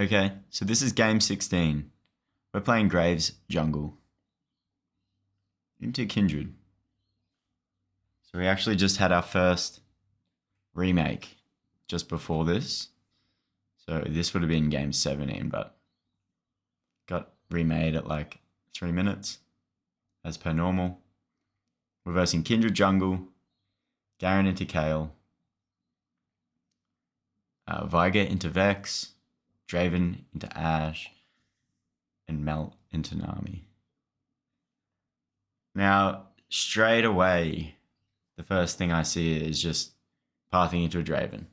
Okay, so this is game 16. We're playing Graves Jungle. Into Kindred. So we actually just had our first remake just before this. So this would have been game 17, but got remade at like 3 minutes as per normal. We're versing Kindred Jungle, Garen into Kale, Viger into Vex, Draven into Ashe, and Melt into Nami. Now, straight away, the first thing I see is just pathing into a Draven.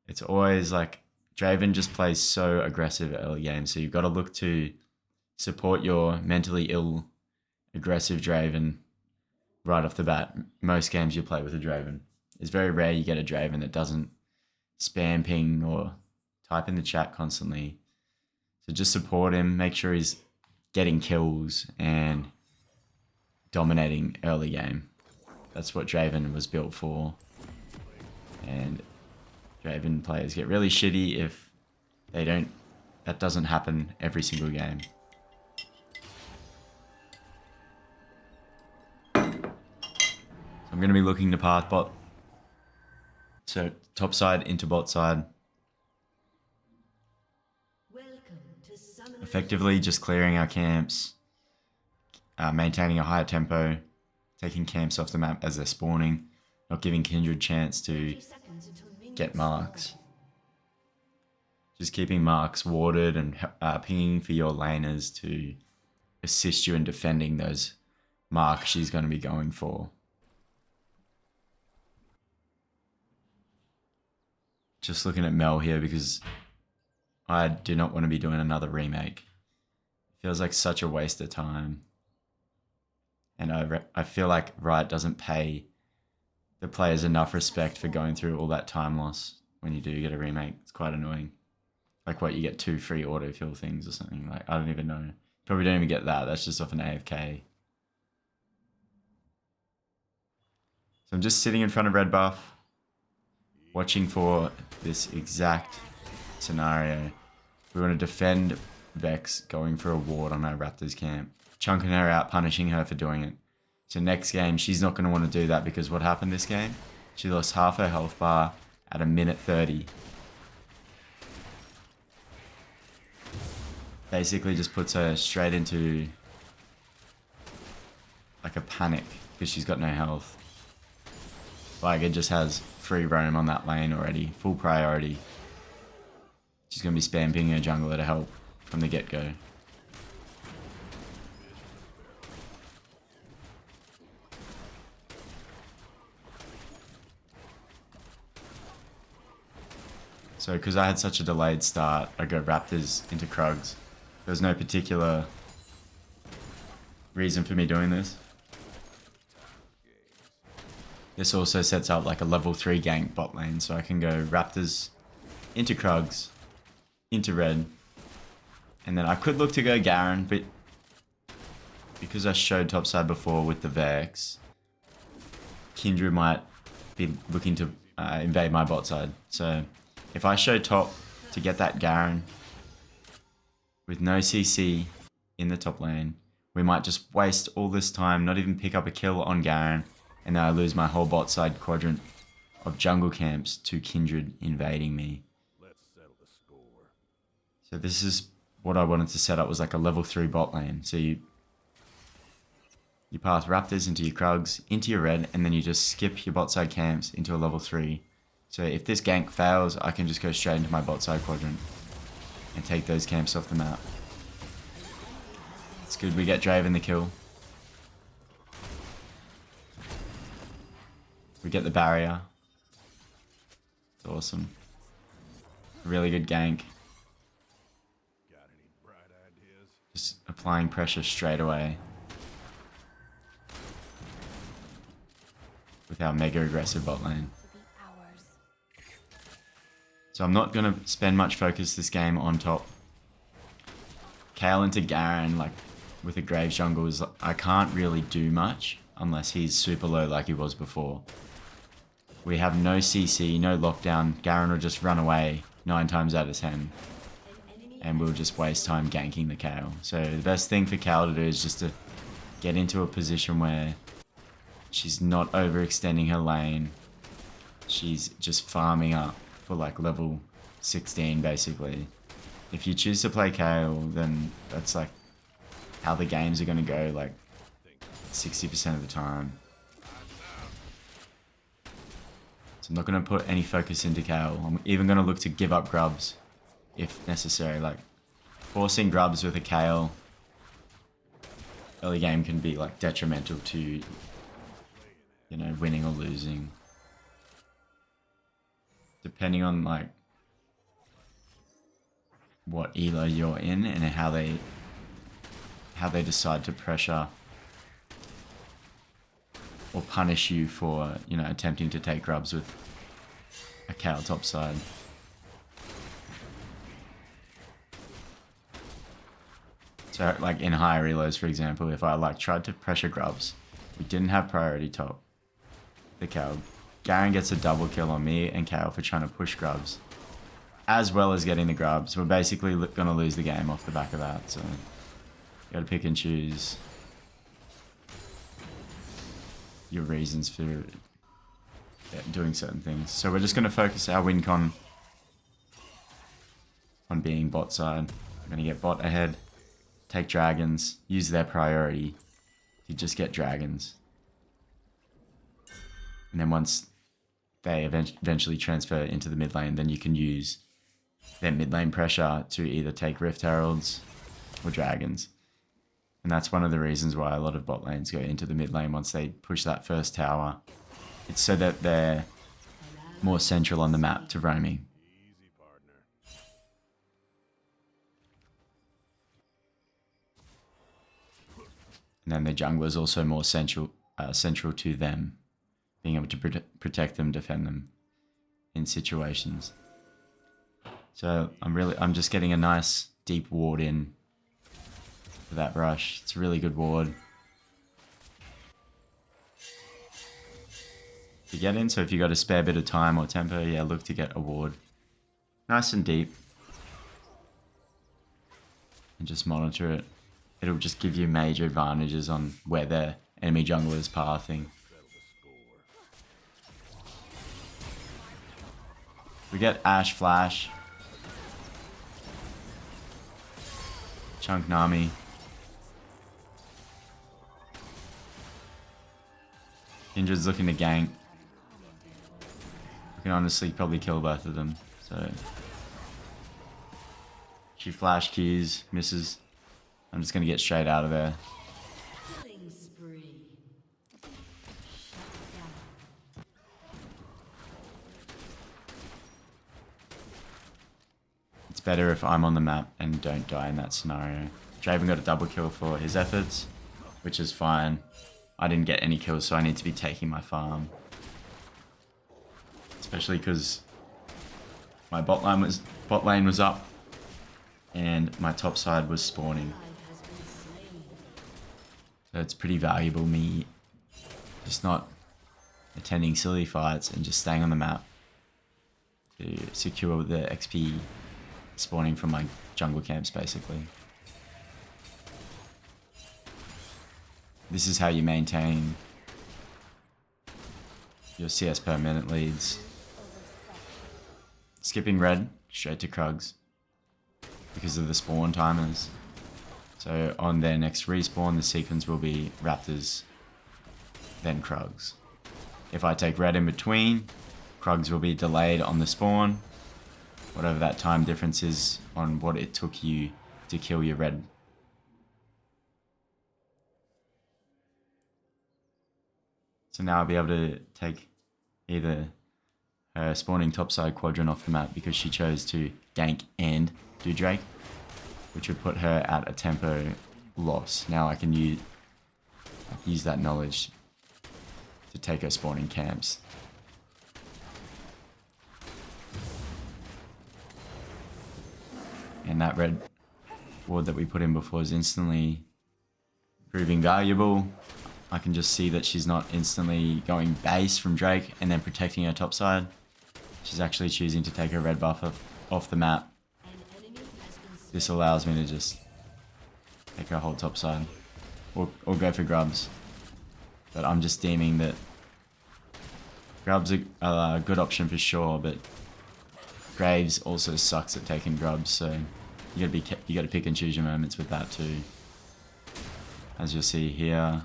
It's always like, Draven just plays so aggressive early game, so you've got to look to support your mentally ill, aggressive Draven right off the bat. Most games you play with a Draven. It's very rare you get a Draven that doesn't spam ping or type in the chat constantly. So just support him, make sure he's getting kills and dominating early game. That's what Draven was built for. And Draven players get really shitty if that doesn't happen every single game. So I'm going to be looking to path bot. So top side into bot side. Effectively just clearing our camps, maintaining a higher tempo, taking camps off the map as they're spawning, not giving Kindred chance to get marks. Just keeping marks warded and pinging for your laners to assist you in defending those marks she's going to be going for. Just looking at Mel here because I do not want to be doing another remake. It feels like such a waste of time. And I feel like Riot doesn't pay the players enough respect for going through all that time loss when you do get a remake. It's quite annoying. Like what, you get 2 free autofill things or something. Like, I don't even know. Probably don't even get that. That's just off an AFK. So I'm just sitting in front of red buff, watching for this exact scenario. We want to defend Vex going for a ward on our Raptors camp, chunking her out, punishing her for doing it. So next game, she's not going to want to do that because what happened this game? She lost half her health bar at a minute 30. Basically just puts her straight into like a panic because she's got no health. Viger just has free roam on that lane already, full priority. She's going to be spamming her jungler to help from the get-go. So because I had such a delayed start, I go Raptors into Krugs. There was no particular reason for me doing this. This also sets up like a level 3 gank bot lane, so I can go Raptors into Krugs, into red, and then I could look to go Garen, but because I showed topside before with the Vex, Kindred might be looking to invade my bot side. So if I show top to get that Garen with no CC in the top lane, we might just waste all this time, not even pick up a kill on Garen, and then I lose my whole bot side quadrant of jungle camps to Kindred invading me. So this is what I wanted to set up, was like a level 3 bot lane. So you pass Raptors into your Krugs, into your red, and then you just skip your bot side camps into a level 3. So if this gank fails, I can just go straight into my bot side quadrant and take those camps off the map. It's good we get Draven the kill. We get the barrier. It's awesome. Really good gank. Just applying pressure straight away with our mega aggressive bot lane. So I'm not going to spend much focus this game on top. Kale into Garen, like with a Graves jungle, is I can't really do much unless he's super low like he was before. We have no CC, no lockdown. Garen will just run away 9 times out of 10. And we'll just waste time ganking the Kayle. So the best thing for Kayle to do is just to get into a position where she's not overextending her lane. She's just farming up for like level 16 basically. If you choose to play Kayle, then that's like how the games are going to go like 60% of the time. So I'm not going to put any focus into Kayle. I'm even going to look to give up grubs if necessary. Like forcing grubs with a Kayle early game can be like detrimental to, you know, winning or losing. Depending on like what elo you're in and how they decide to pressure or punish you for, you know, attempting to take grubs with a Kayle topside. So like in higher elos, for example, if I like tried to pressure grubs, we didn't have priority top the Kayle, Garen gets a double kill on me and Kayle for trying to push grubs, as well as getting the grubs. We're basically going to lose the game off the back of that, so you got to pick and choose your reasons for doing certain things. So we're just going to focus our win con on being bot side. We're going to get bot ahead, take dragons, use their priority to just get dragons. And then once they eventually transfer into the mid lane, then you can use their mid lane pressure to either take Rift Heralds or dragons. And that's one of the reasons why a lot of bot lanes go into the mid lane once they push that first tower. It's so that they're more central on the map to roaming. And then the jungler is also more central to them, being able to protect them, defend them in situations. So I'm just getting a nice deep ward in for that brush. It's a really good ward to get in. So if you got a spare bit of time or tempo, yeah, look to get a ward nice and deep and just monitor it. It'll just give you major advantages on where the enemy jungler is pathing. We get Ashe Flash, Chunk Nami. Kindred's looking to gank. We can honestly probably kill both of them. So she flash keys, misses. I'm just gonna get straight out of there. It's better if I'm on the map and don't die in that scenario. Draven got a double kill for his efforts, which is fine. I didn't get any kills, so I need to be taking my farm. Especially because my bot lane was up and my top side was spawning. So it's pretty valuable me just not attending silly fights and just staying on the map to secure the XP spawning from my jungle camps, basically. This is how you maintain your CS per minute leads. Skipping red straight to Krugs because of the spawn timers. So on their next respawn, the sequence will be Raptors, then Krugs. If I take red in between, Krugs will be delayed on the spawn, whatever that time difference is on what it took you to kill your red. So now I'll be able to take either her spawning topside quadrant off the map because she chose to gank and do Drake, which would put her at a tempo loss. Now I can use that knowledge to take her spawning camps. And that red ward that we put in before is instantly proving valuable. I can just see that she's not instantly going base from Drake and then protecting her topside. She's actually choosing to take her red buff off the map. This allows me to just take a whole top side. Or go for grubs. But I'm just deeming that grubs are a good option for sure, but Graves also sucks at taking grubs, so you gotta pick and choose your moments with that too. As you'll see here,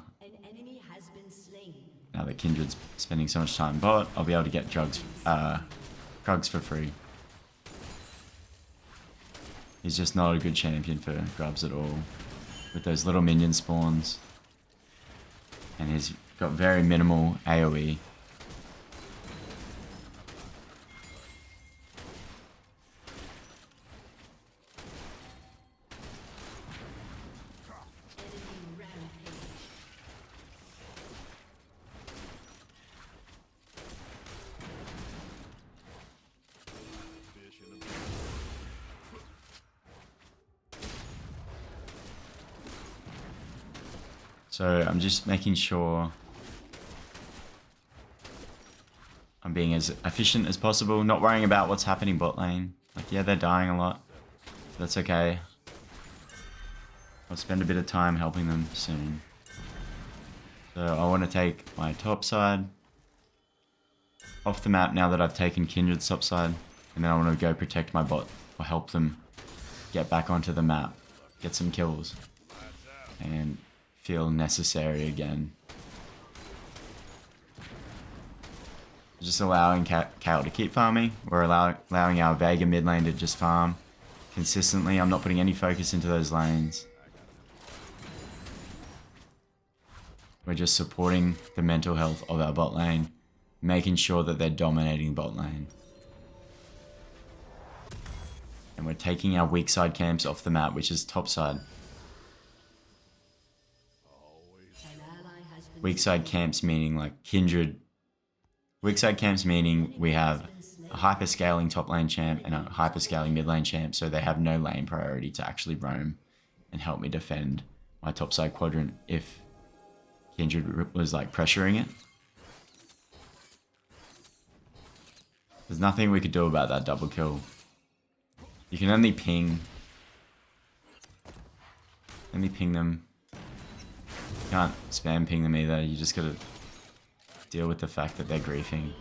now that Kindred's spending so much time bot, I'll be able to get Krugs for free. He's just not a good champion for grubs at all, with those little minion spawns. And he's got very minimal AoE. So I'm just making sure I'm being as efficient as possible, not worrying about what's happening bot lane. Like, yeah, they're dying a lot. That's okay. I'll spend a bit of time helping them soon. So I want to take my top side off the map now that I've taken Kindred's top side. And then I want to go protect my bot or help them get back onto the map, get some kills, and feel necessary again. Just allowing Kale to keep farming. We're allowing our Vega mid lane to just farm consistently. I'm not putting any focus into those lanes. We're just supporting the mental health of our bot lane, making sure that they're dominating bot lane. And we're taking our weak side camps off the map, which is top side. Weak side camps meaning like Kindred. Weak side camps meaning we have a hyper scaling top lane champ and a hyper scaling mid lane champ, so they have no lane priority to actually roam and help me defend my top side quadrant if Kindred was like pressuring it. There's nothing we could do about that double kill. You can only ping them. You can't spam ping them either. You just gotta deal with the fact that they're griefing.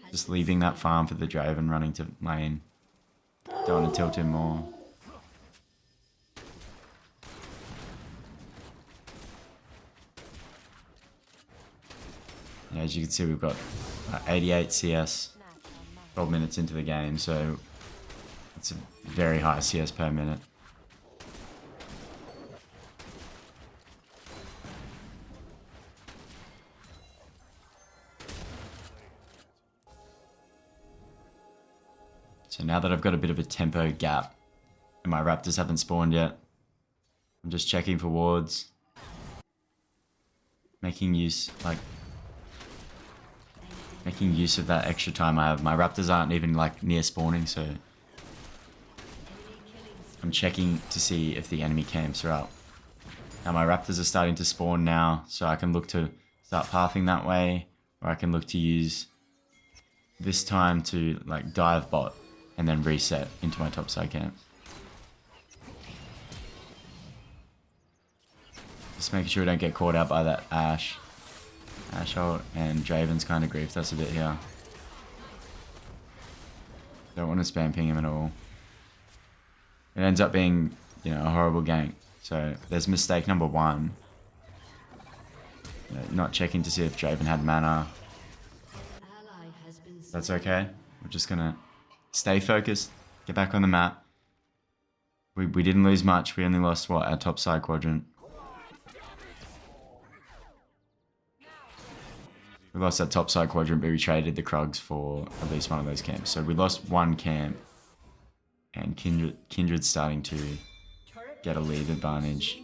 Just leaving that farm for the Draven running to lane. Don't want to tilt him more. Yeah, as you can see, we've got 88 CS 12 minutes into the game, so it's a very high CS per minute. So now that I've got a bit of a tempo gap and my raptors haven't spawned yet, I'm just checking for wards, making use of that extra time I have. My raptors aren't even like near spawning, so I'm checking to see if the enemy camps are up. Now my raptors are starting to spawn now, so I can look to start pathing that way, or I can look to use this time to like dive bot and then reset into my top side camp. Just making sure we don't get caught out by that Ashe ult, and Draven's kind of griefed us a bit here. Don't want to spam ping him at all. It ends up being, you know, a horrible gank. So there's mistake number one. You know, not checking to see if Draven had mana. That's okay. We're just gonna stay focused, get back on the map. We didn't lose much. We only lost, what, our top side quadrant. We lost that top side quadrant, but we traded the Krugs for at least one of those camps. So we lost one camp, and Kindred's starting to get a lead advantage.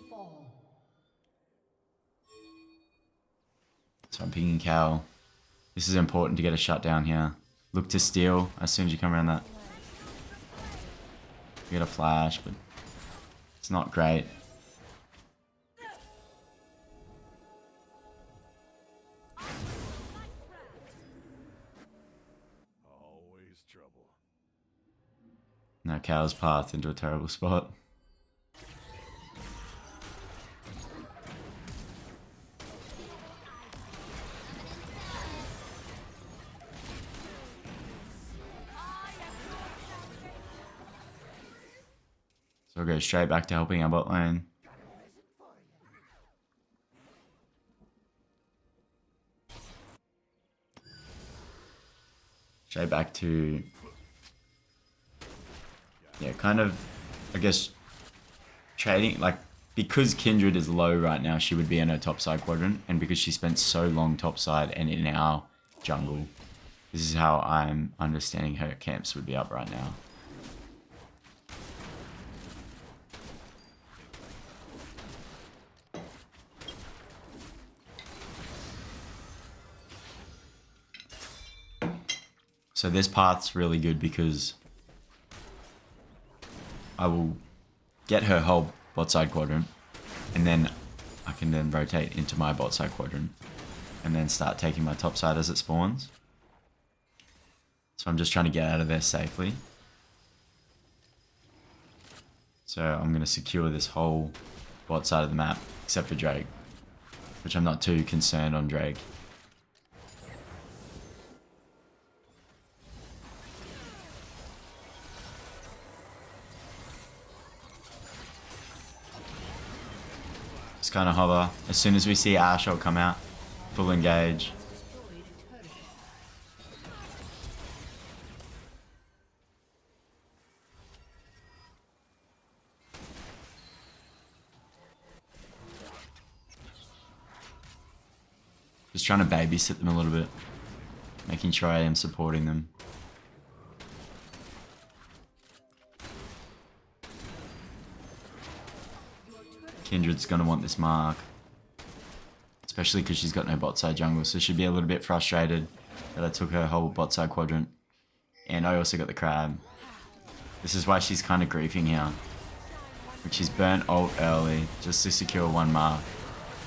So I'm picking Cal. This is important to get a shutdown here. Look to steal as soon as you come around that. You get a flash, but it's not great. Now Cow's path into a terrible spot. So we'll go straight back to helping our bot lane. Straight back to... yeah, kind of, I guess, trading, like, because Kindred is low right now, she would be in her top side quadrant, and because she spent so long top side and in our jungle, this is how I'm understanding her camps would be up right now. So this path's really good because I will get her whole bot side quadrant, and then I can then rotate into my bot side quadrant and then start taking my top side as it spawns. So I'm just trying to get out of there safely. So I'm going to secure this whole bot side of the map except for Drake, which I'm not too concerned on Drake. Just kind of hover. As soon as we see Ashe, I'll come out. Full engage. Just trying to babysit them a little bit. Making sure I am supporting them. Kindred's going to want this mark. Especially because she's got no bot side jungle, so she'd be a little bit frustrated that I took her whole bot side quadrant. And I also got the crab. This is why she's kind of griefing here. But she's burnt ult early just to secure one mark.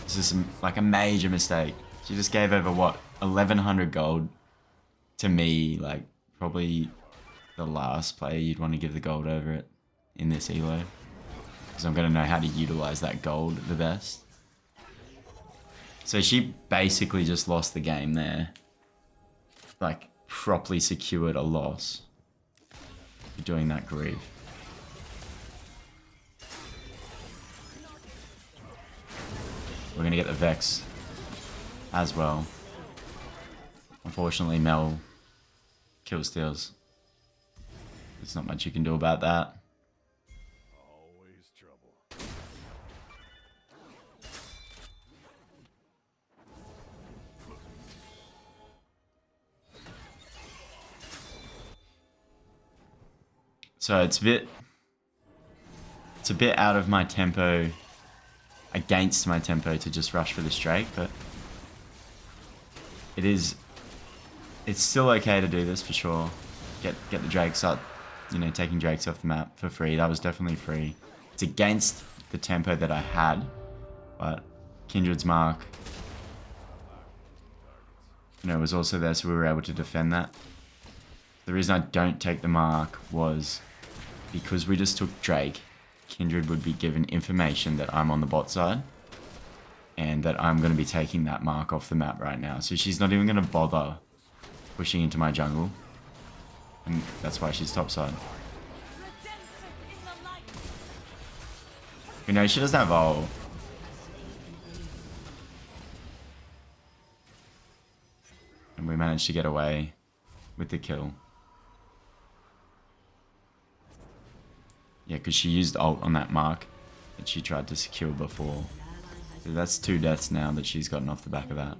This is like a major mistake. She just gave over, what, 1100 gold to me, like probably the last player you'd want to give the gold over it in this elo. Because I'm going to know how to utilize that gold the best. So she basically just lost the game there. Like, properly secured a loss for doing that grief. We're going to get the Vex as well. Unfortunately, Mel kill steals. There's not much you can do about that. So it's a bit out of my tempo, against my tempo to just rush for this Drake, but it's still okay to do this for sure. Get the Drakes up, you know, taking Drakes off the map for free. That was definitely free. It's against the tempo that I had, but Kindred's mark, you know, was also there, so we were able to defend that. The reason I don't take the mark was because we just took Drake. Kindred would be given information that I'm on the bot side and that I'm going to be taking that mark off the map right now. So she's not even going to bother pushing into my jungle, and that's why she's top side. You know, she doesn't have ult. And we managed to get away with the kill. Yeah, because she used ult on that mark that she tried to secure before. So that's 2 deaths now that she's gotten off the back of that.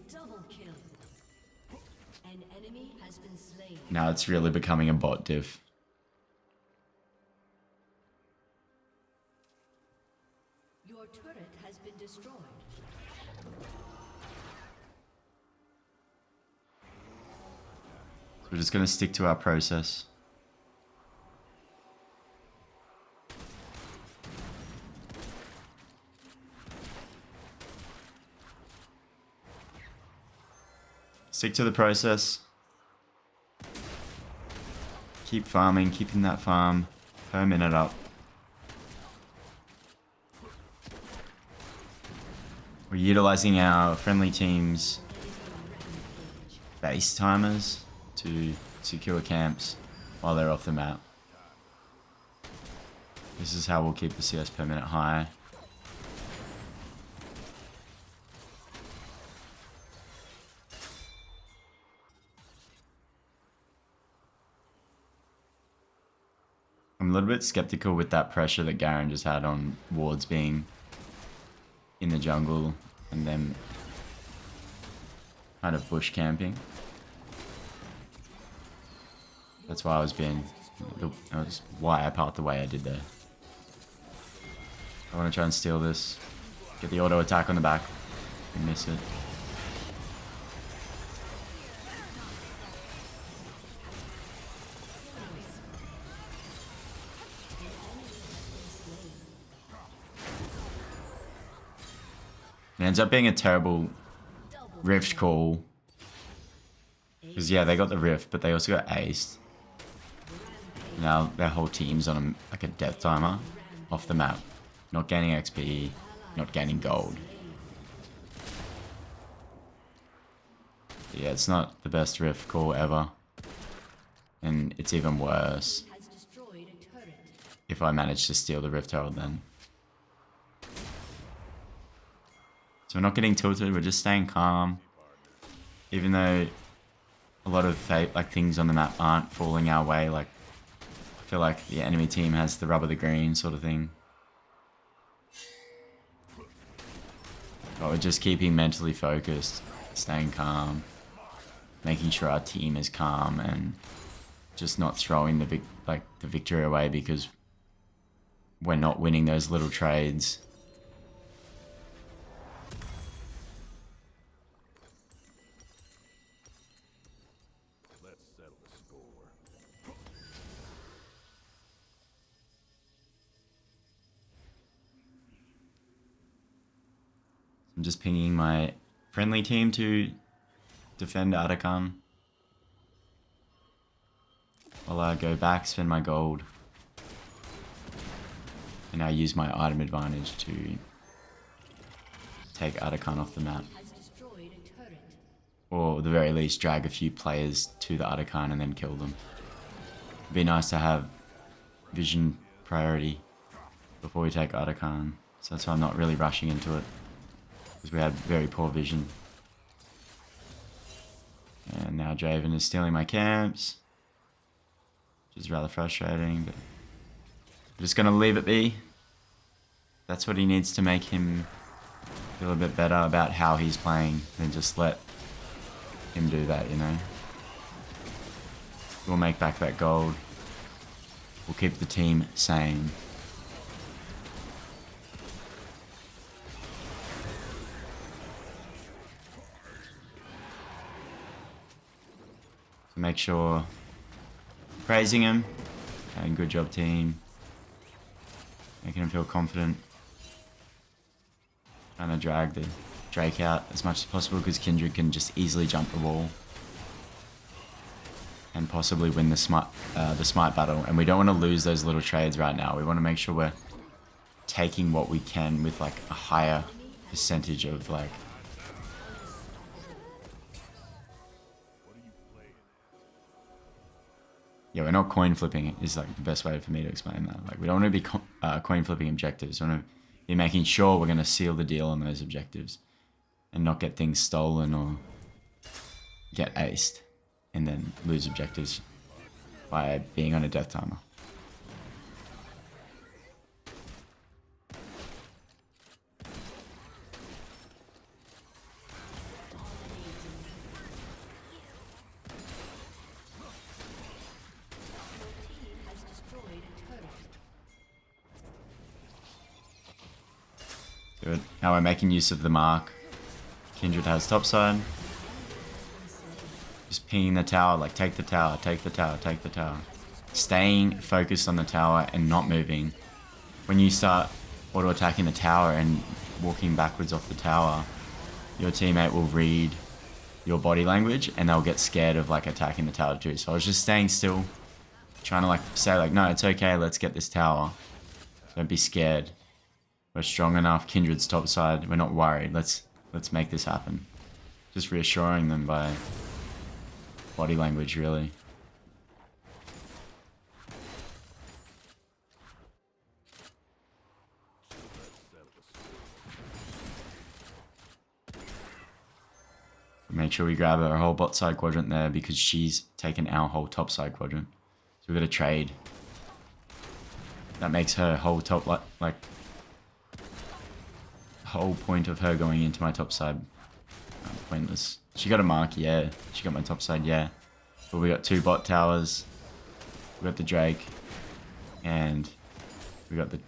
Now it's really becoming a bot div. Your turret has been destroyed. So we're just going to stick to our process. Stick to the process. Keep farming, keeping that farm. per minute up. We're utilizing our friendly team's base timers to secure camps while they're off the map. This is how we'll keep the CS per minute high. I'm a little bit skeptical with that pressure that Garen just had on wards being in the jungle and then kind of bush camping. That's why I was being, that was why I parked the way I did there. I want to try and steal this. Get the auto attack on the back and miss it. It ends up being a terrible rift call. Because yeah, they got the rift, but they also got aced. Now their whole team's on like a death timer off the map. Not gaining XP, not gaining gold. Yeah, it's not the best rift call ever. And it's even worse if I manage to steal the Rift Herald then. So we're not getting tilted, we're just staying calm. Even though a lot of things on the map aren't falling our way, like I feel like the enemy team has the rub of the green sort of thing. But we're just keeping mentally focused, staying calm, making sure our team is calm and just not throwing the victory away because we're not winning those little trades. I'm just pinging my friendly team to defend Atakan. While I go back, spend my gold. And I use my item advantage to take Atakan off the map. Or at the very least drag a few players to the Atakan and then kill them. It'd be nice to have vision priority before we take Atakan. So that's why I'm not really rushing into it. Because we had very poor vision. And now Draven is stealing my camps. Which is rather frustrating, but I'm just gonna leave it be. That's what he needs to make him feel a bit better about how he's playing, then just let him do that, you know. We'll make back that gold. We'll keep the team sane. Make sure praising him, and good job team, making him feel confident, trying to drag the Drake out as much as possible because Kindred can just easily jump the wall and possibly win the smite battle. And we don't want to lose those little trades right now. We want to make sure we're taking what we can with like a higher percentage of like yeah, we're not coin flipping is like the best way for me to explain that. Like we don't want to be coin flipping objectives. We want to be making sure we're going to seal the deal on those objectives and not get things stolen or get aced and then lose objectives by being on a death timer. Good. Now we're making use of the mark. Kindred has topside. Just pinging the tower, like take the tower, take the tower, take the tower. Staying focused on the tower and not moving. When you start auto-attacking the tower and walking backwards off the tower, your teammate will read your body language and they'll get scared of like attacking the tower too. So I was just staying still, Trying to like say like, no, it's okay, let's get this tower. Don't be scared. We're strong enough. Kindred's top side. We're not worried. Let's make this happen. Just reassuring them by body language, really. Make sure we grab her whole bot side quadrant there because she's taken our whole top side quadrant. So we've got to trade. That makes her whole top like whole point of her going into my top side pointless. She got a mark, yeah. She got my top side, yeah. But we got 2 bot towers. We got the Drake, and we got the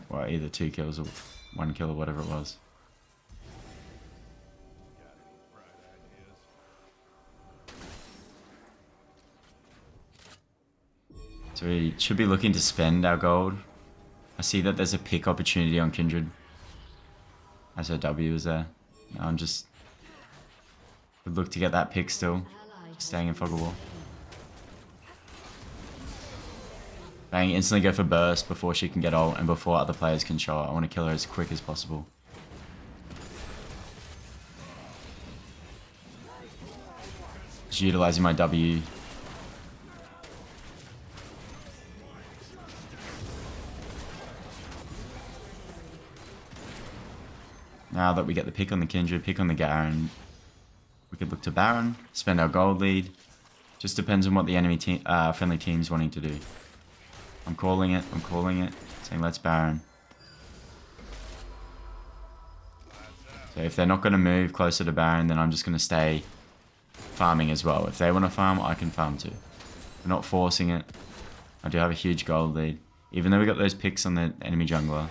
well, either 2 kills or 1 kill or whatever it was. So we should be looking to spend our gold. I see that there's a pick opportunity on Kindred. As her W is there. I'm just would look to get that pick still. Just staying in fog of war. Bang, instantly go for burst before she can get ult and before other players can show her. I want to kill her as quick as possible. Just utilizing my W. Now that we get the pick on the Kindred, pick on the Garen, we could look to Baron, spend our gold lead. Just depends on what the enemy team, friendly team's wanting to do. I'm calling it, saying let's Baron. So if they're not going to move closer to Baron, then I'm just going to stay farming as well. If they want to farm, I can farm too. We're not forcing it. I do have a huge gold lead. Even though we got those picks on the enemy jungler,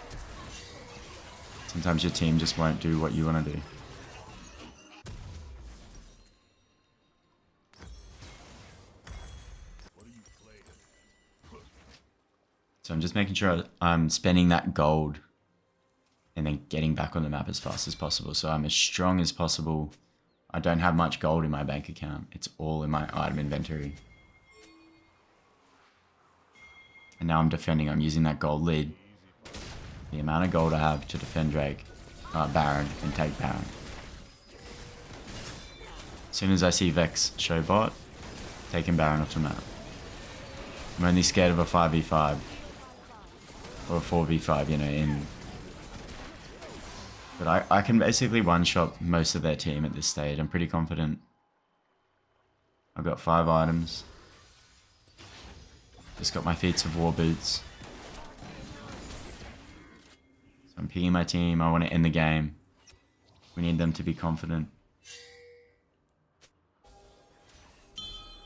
sometimes your team just won't do what you want to do. So I'm just making sure I'm spending that gold and then getting back on the map as fast as possible. So I'm as strong as possible. I don't have much gold in my bank account. It's all in my item inventory. And now I'm defending. I'm using that gold lead. The amount of gold I have to defend Baron, and take Baron. As soon as I see Vex show bot, taking Baron off the map. I'm only scared of a 5v5. Or a 4v5, you know, But I can basically one-shot most of their team at this stage. I'm pretty confident. I've got 5 items. Just got my Feats of War boots. So I'm picking my team. I want to end the game. We need them to be confident.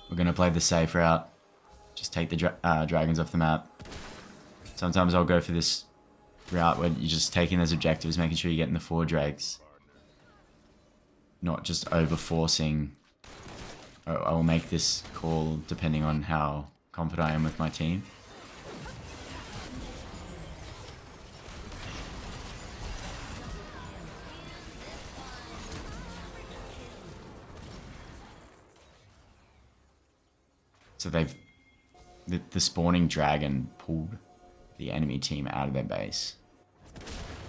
We're going to play the safe route. Just take the dragons off the map. Sometimes I'll go for this route where you're just taking those objectives, making sure you're getting the 4 drags. Not just over-forcing. I will make this call depending on how confident I am with my team. So the spawning dragon pulled the enemy team out of their base.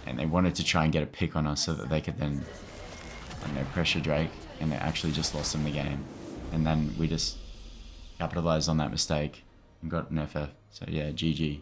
And they wanted to try and get a pick on us so that they could then, I don't know, pressure Drake. And they actually just lost them the game. And then we just capitalized on that mistake and got an FF. So yeah, GG.